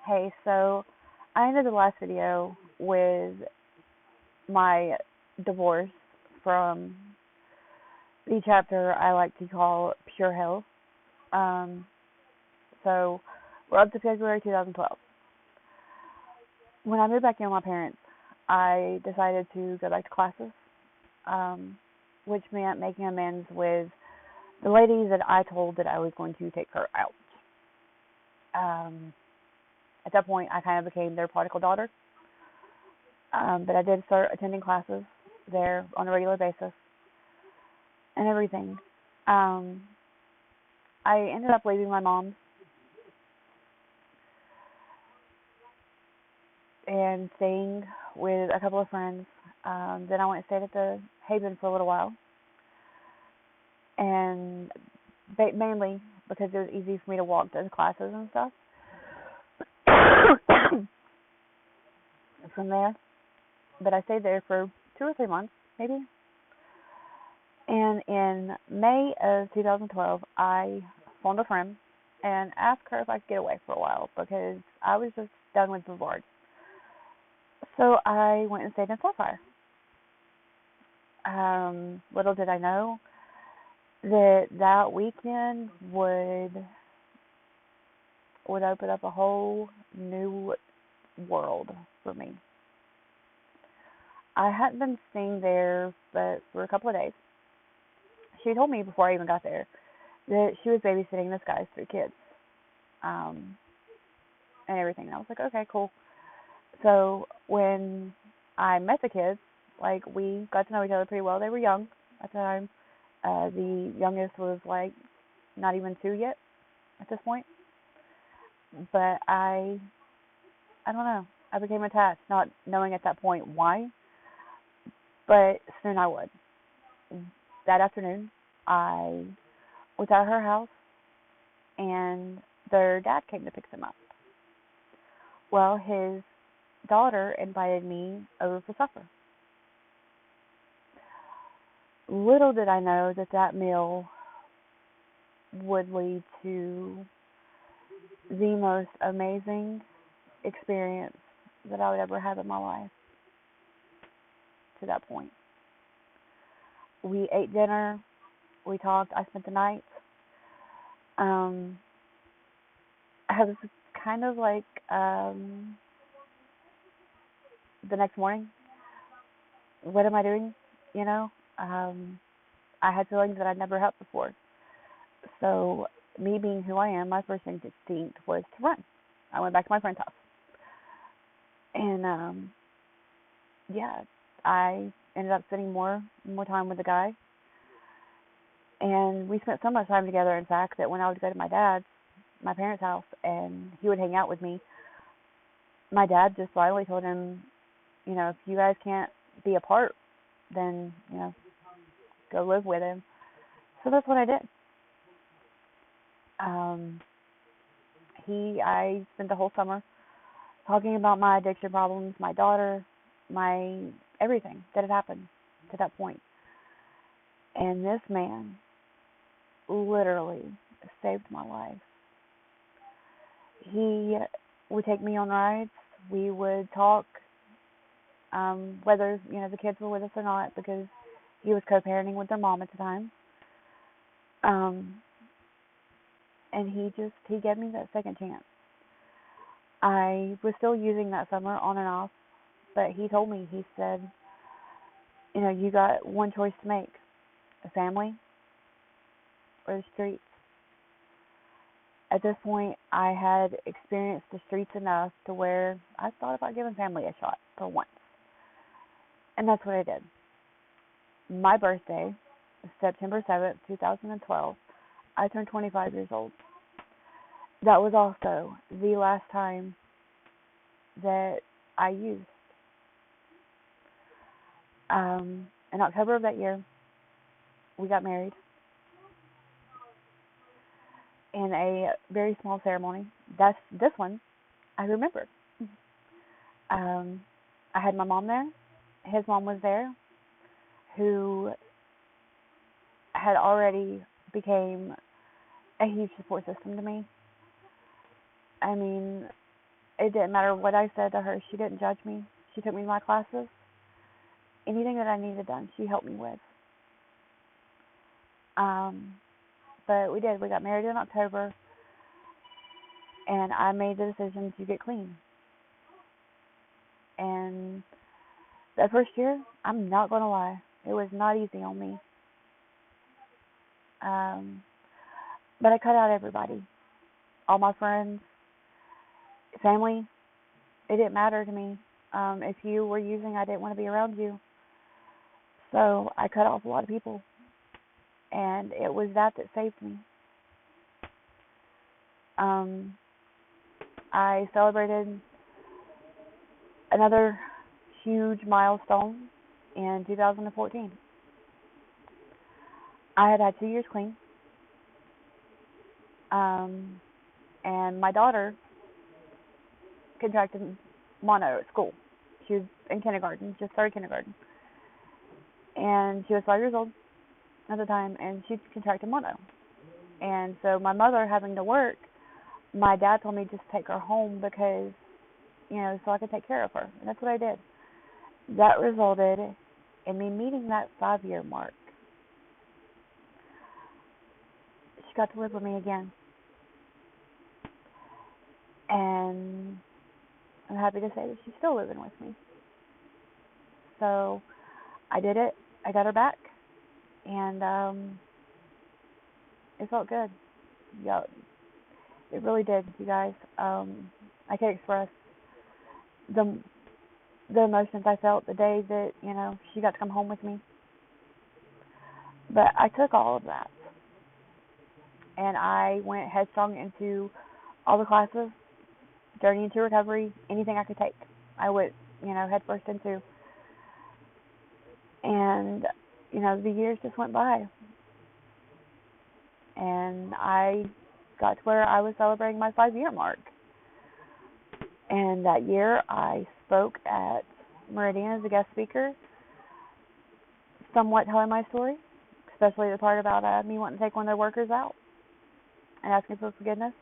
Hey, so I ended the last video with my divorce from the chapter I like to call Pure Hell. Um, so we're up to February 2012. When I moved back in with my parents, I decided to go back to classes, um, which meant making amends with the lady that I told that I was going to take her out. Um, at that point, I kind of became their prodigal daughter. But I did start attending classes there on a regular basis and everything. Um, I ended up leaving my mom and staying with a couple of friends. Then I went and stayed at the Haven for a little while, and mainly because it was easy for me to walk to the classes and stuff. From there, but I stayed there for 2 or 3 months, maybe. And in May of 2012, I phoned a friend and asked her if I could get away for a while because I was just done with Brevard. So I went and stayed in Sapphire. Little did I know that weekend would open up a whole new world for me. I hadn't been staying there but for a couple of days. She told me before I even got there that she was babysitting this guy's 3 kids, um, and everything. And I was like, okay, cool. So when I met the kids, like we got to know each other pretty well. They were young at the time. The youngest was like not even 2 yet at this point. But I don't know. I became attached, not knowing at that point why, but soon I would. That afternoon, I was at her house, and their dad came to pick them up. Well, his daughter invited me over for supper. Little did I know that meal would lead to the most amazing experience that I would ever have in my life to that point. We ate dinner, we talked, I spent the night. Um, I was kind of like the next morning, what am I doing? You know, um, I had feelings that I'd never had before. So, me being who I am, my first instinct was to run. I went back to my friend's house. And yeah, I ended up spending more time with the guy, and we spent so much time together. In fact, that when I would go to my parents' house, and he would hang out with me, my dad just finally told him, if you guys can't be apart, then go live with him. So that's what I did. Um, I spent the whole summer talking about my addiction problems, my daughter, my everything that had happened to that point. And this man literally saved my life. He would take me on rides. We would talk, whether the kids were with us or not, because he was co-parenting with their mom at the time. Um, and he gave me that second chance. I was still using that summer on and off, but he told me, he said, you got one choice to make: a family or the streets. At this point, I had experienced the streets enough to where I thought about giving family a shot for once. And that's what I did. My birthday, September 7th, 2012, I turned 25 years old. That was also the last time that I used. In October of that year, we got married in a very small ceremony. This one I remember. I had my mom there. His mom was there, who had already became a huge support system to me. I mean, It didn't matter what I said to her. She didn't judge me. She took me to my classes. Anything that I needed done, she helped me with. But we did. We got married in October, and I made the decision to get clean. And that first year, I'm not going to lie, it was not easy on me. But I cut out everybody, all my friends, family. It didn't matter to me. If you were using, I didn't want to be around you. So I cut off a lot of people, and it was that saved me. I celebrated another huge milestone in 2014. I had 2 years clean, and my daughter contracted mono at school. She was in kindergarten, just started kindergarten, and she was 5 years old at the time, and she contracted mono. And so my mother having to work, my dad told me just take her home because, so I could take care of her, and that's what I did. That resulted in me meeting that 5-year mark. She got to live with me again, and I'm happy to say that she's still living with me. So I did it. I got her back, and it felt good. Yeah, it really did, you guys. I can't express the emotions I felt the day that she got to come home with me. But I took all of that, and I went headstrong into all the classes, Journey into Recovery, anything I could take. I went, head first into. And, the years just went by. And I got to where I was celebrating my 5-year mark. And that year I spoke at Meridian as a guest speaker, somewhat telling my story, especially the part about me wanting to take one of their workers out and asking for forgiveness.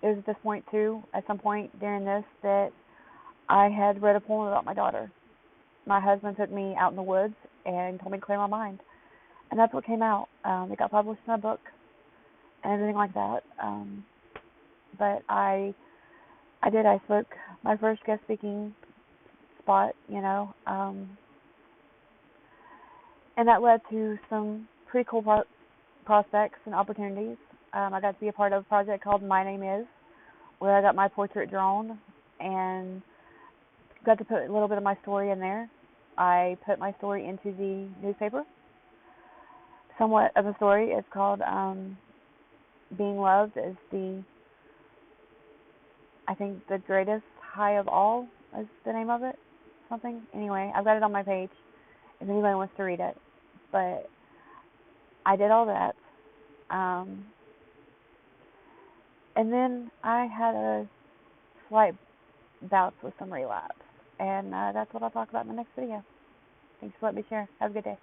It was at this point, too, at some point during this, that I had read a poem about my daughter. My husband took me out in the woods and told me to clear my mind. And that's what came out. It got published in a book and everything like that. But I did. I spoke my first guest speaking spot, and that led to some pretty cool prospects and opportunities. I got to be a part of a project called My Name Is, where I got my portrait drawn and got to put a little bit of my story in there. I put my story into the newspaper. Somewhat of a story. It's called Being Loved is I think the greatest high of all is the name of it. Something. Anyway, I've got it on my page if anybody wants to read it. But I did all that. And then I had a slight bout with some relapse. And that's what I'll talk about in the next video. Thanks for letting me share. Have a good day.